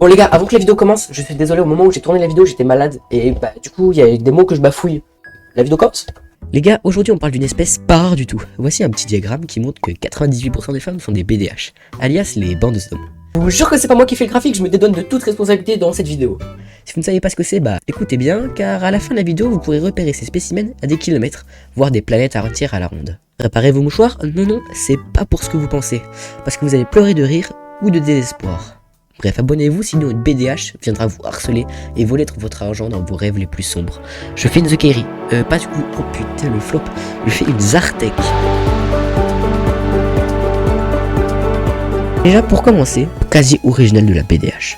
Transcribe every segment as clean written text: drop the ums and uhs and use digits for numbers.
Bon les gars, avant que la vidéo commence, je suis désolé, au moment où j'ai tourné la vidéo, j'étais malade. Et bah du coup, il y a des mots que je bafouille. La vidéo commence? Les gars, aujourd'hui on parle d'une espèce pas rare du tout. Voici un petit diagramme qui montre que 98% des femmes sont des BDH, alias les bandes d'hommes. Je vous jure que c'est pas moi qui fais le graphique, je me dédonne de toute responsabilité dans cette vidéo. Si vous ne savez pas ce que c'est, bah écoutez bien, car à la fin de la vidéo, vous pourrez repérer ces spécimens à des kilomètres, voire des planètes entières à la ronde. Réparez vos mouchoirs? Non, c'est pas pour ce que vous pensez, parce que vous allez pleurer de rire ou de désespoir. Bref, abonnez-vous, sinon une BDH viendra vous harceler et voler votre argent dans vos rêves les plus sombres. Je fais une The Kairi, pas du coup, oh putain le flop, je fais une Zartek. Déjà pour commencer, quasi original de la BDH.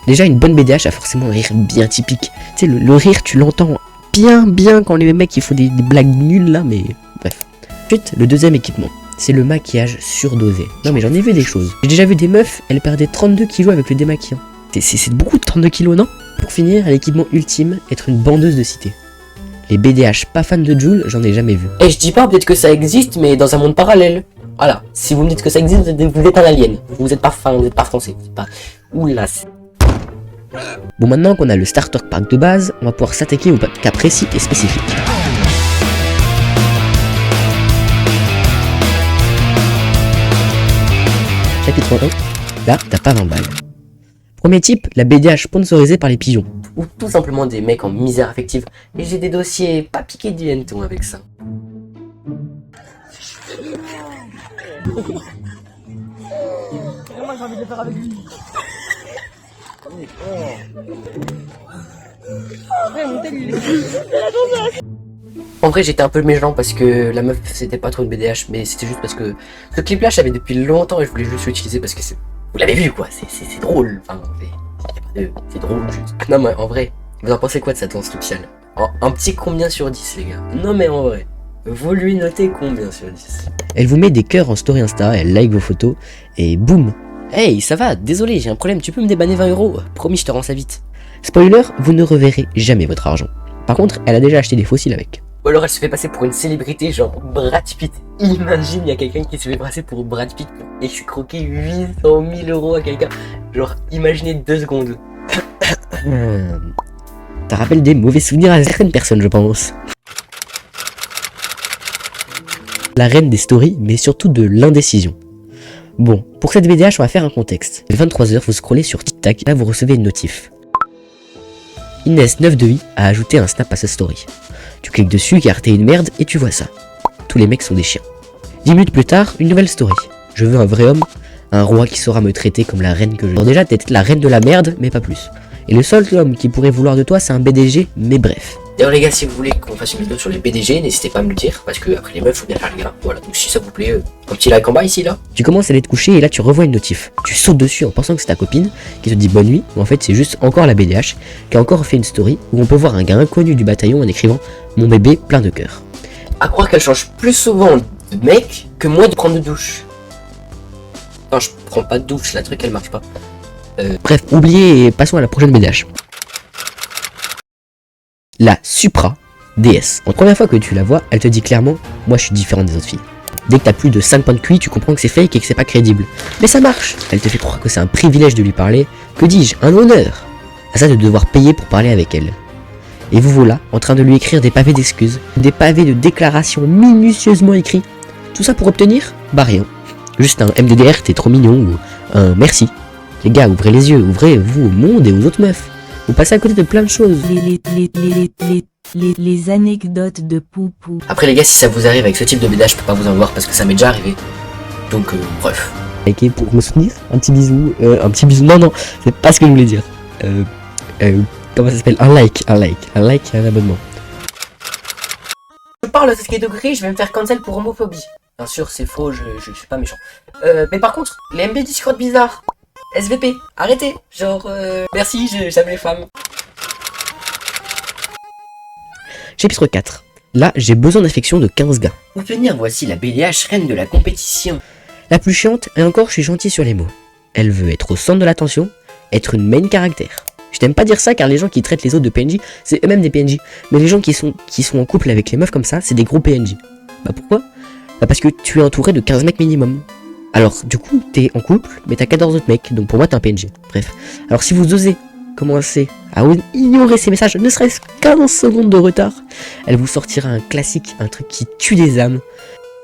Déjà une bonne BDH a forcément un rire bien typique. Tu sais, le rire tu l'entends bien quand les mecs ils font des blagues nulles là, mais bref. Ensuite, le deuxième équipement. C'est le maquillage surdosé. Non mais j'en ai vu des choses. J'ai déjà vu des meufs, elles perdaient 32 kilos avec le démaquillant. C'est beaucoup de 32 kilos, non? Pour finir, l'équipement ultime, être une bandeuse de cité. Les BDH pas fans de Jul, j'en ai jamais vu. Et je dis pas peut-être que ça existe, mais dans un monde parallèle. Voilà, si vous me dites que ça existe, vous êtes un alien. Vous êtes pas fin, vous êtes pas français. Vous êtes pas... Oula. Bon, maintenant qu'on a le Starter Pack de base, on va pouvoir s'attaquer aux cas précis et spécifiques. Chapitre 1, là t'as pas 20 balles. Premier type, la BDH sponsorisée par les pigeons. Ou tout simplement des mecs en misère affective. Et j'ai des dossiers pas piqués du hanneton avec ça. Moi j'ai envie de le faire avec lui. En vrai j'étais un peu méchant parce que la meuf c'était pas trop une BDH, mais c'était juste parce que ce clip là je savais depuis longtemps et je voulais juste l'utiliser parce que c'est... Vous l'avez vu quoi, c'est drôle, enfin c'est drôle juste. Non mais en vrai, vous en pensez quoi de cette danse nuptiale? Un petit combien sur 10 les gars? Non mais en vrai, vous lui notez combien sur 10? Elle vous met des cœurs en story Insta, elle like vos photos, et boum. Hey, ça va, désolé, j'ai un problème, tu peux me débanner 20 €? Promis, je te rends ça vite. Spoiler, vous ne reverrez jamais votre argent. Par contre, elle a déjà acheté des fossiles avec. Ou alors elle se fait passer pour une célébrité genre Brad Pitt. Imagine, il y a quelqu'un qui se fait passer pour Brad Pitt et escroquer 800 000 € à quelqu'un. Genre, imaginez 2 secondes. Ça rappelle des mauvais souvenirs à certaines personnes, je pense. La reine des stories, mais surtout de l'indécision. Bon, pour cette BDH, on va faire un contexte. 23 h, vous scrollez sur TikTok, là vous recevez une notif. Inès 9 de I a ajouté un snap à sa story. Tu cliques dessus car t'es une merde et tu vois ça. Tous les mecs sont des chiens. 10 minutes plus tard, une nouvelle story. Je veux un vrai homme, un roi qui saura me traiter comme la reine que je... Alors déjà, t'es la reine de la merde, mais pas plus. Et le seul homme qui pourrait vouloir de toi, c'est un BDG, mais bref. D'ailleurs les gars, si vous voulez qu'on fasse une vidéo sur les BDG, n'hésitez pas à me le dire, parce que après les meufs, faut bien faire les gars. Voilà, donc si ça vous plaît, un petit like en bas ici là. Tu commences à aller te coucher et là tu revois une notif. Tu sautes dessus en pensant que c'est ta copine qui te dit bonne nuit, mais en fait c'est juste encore la BDH qui a encore fait une story où on peut voir un gars inconnu du bataillon en écrivant mon bébé plein de cœur. À croire qu'elle change plus souvent de mec que moi de prendre de douche. Non, je prends pas de douche, la truc elle marche pas. Bref, oubliez et passons à la prochaine BDH. La Supra DS. En première fois que tu la vois, elle te dit clairement moi je suis différente des autres filles. Dès que t'as plus de 5 points de QI, tu comprends que c'est fake et que c'est pas crédible. Mais ça marche. Elle te fait croire que c'est un privilège de lui parler. Que dis-je, un honneur. À ça de devoir payer pour parler avec elle. Et vous voilà en train de lui écrire des pavés d'excuses, des pavés de déclarations minutieusement écrits. Tout ça pour obtenir? Bah rien. Juste un MDDR, t'es trop mignon ou un merci. Les gars, ouvrez les yeux, ouvrez-vous au monde et aux autres meufs. Vous passez à côté de plein de choses. Les anecdotes de Poupou. Après les gars, si ça vous arrive avec ce type de BDH, je peux pas vous en voir parce que ça m'est déjà arrivé. Donc bref. Likez pour me soutenir, un petit bisou, non, c'est pas ce que je voulais dire. Comment ça s'appelle? Un like et un abonnement. Je parle de ce qui est degré, je vais me faire cancel pour homophobie. Bien sûr, c'est faux, je suis pas méchant. Mais par contre, les MB Discord bizarres, SVP, arrêtez. Genre, merci, j'aime les femmes. Chapitre 4. Là, j'ai besoin d'affection de 15 gars. Pour finir, voici la BDH reine de la compétition. La plus chiante, et encore je suis gentil sur les mots. Elle veut être au centre de l'attention, être une main caractère. Je t'aime pas dire ça car les gens qui traitent les autres de PNJ, c'est eux-mêmes des PNJ. Mais les gens qui sont en couple avec les meufs comme ça, c'est des gros PNJ. Bah pourquoi? Bah parce que tu es entouré de 15 mecs minimum. Alors, du coup, t'es en couple, mais t'as 14 autres mecs, donc pour moi, t'es un PNG. Bref. Alors, si vous osez commencer à ignorer ces messages, ne serait-ce qu'1 seconde de retard, elle vous sortira un classique, un truc qui tue les âmes.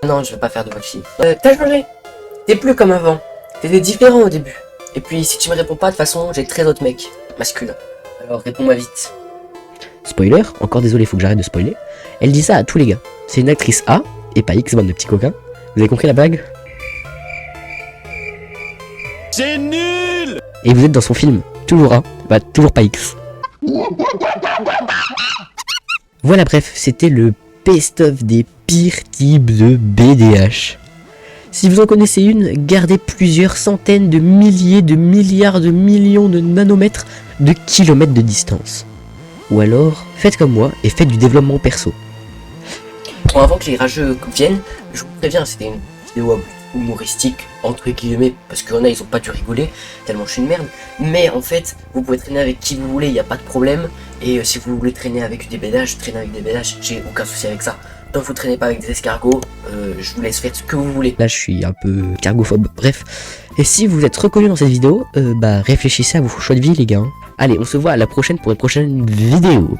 Non, je vais pas faire de votre fille. T'as changé. T'es plus comme avant. T'étais différent au début. Et puis, si tu me réponds pas, de toute façon, j'ai 13 autres mecs masculins. Alors, réponds-moi vite. Spoiler, encore désolé, faut que j'arrête de spoiler. Elle dit ça à tous les gars. C'est une actrice A, et pas X, bande de petits coquins. Vous avez compris la blague? C'est nul! Et vous êtes dans son film. Toujours A, bah toujours pas X. Voilà, bref, c'était le best-of des pires types de BDH. Si vous en connaissez une, gardez plusieurs centaines de milliers de milliards de millions de nanomètres de kilomètres de distance. Ou alors, faites comme moi et faites du développement perso. Bon, avant que les rageux viennent, je vous préviens, c'était une vidéo humoristique, entre guillemets, parce qu'il y en a, ils ont pas dû rigoler, tellement je suis une merde. Mais en fait, vous pouvez traîner avec qui vous voulez, il n'y a pas de problème. Et si vous voulez traîner avec des BDH, traîner avec des BDH, j'ai aucun souci avec ça. Tant que vous traînez pas avec des escargots, je vous laisse faire ce que vous voulez. Là, je suis un peu cargophobe, bref. Et si vous êtes reconnu dans cette vidéo, bah réfléchissez à vos choix de vie, les gars. Allez, on se voit à la prochaine pour une prochaine vidéo.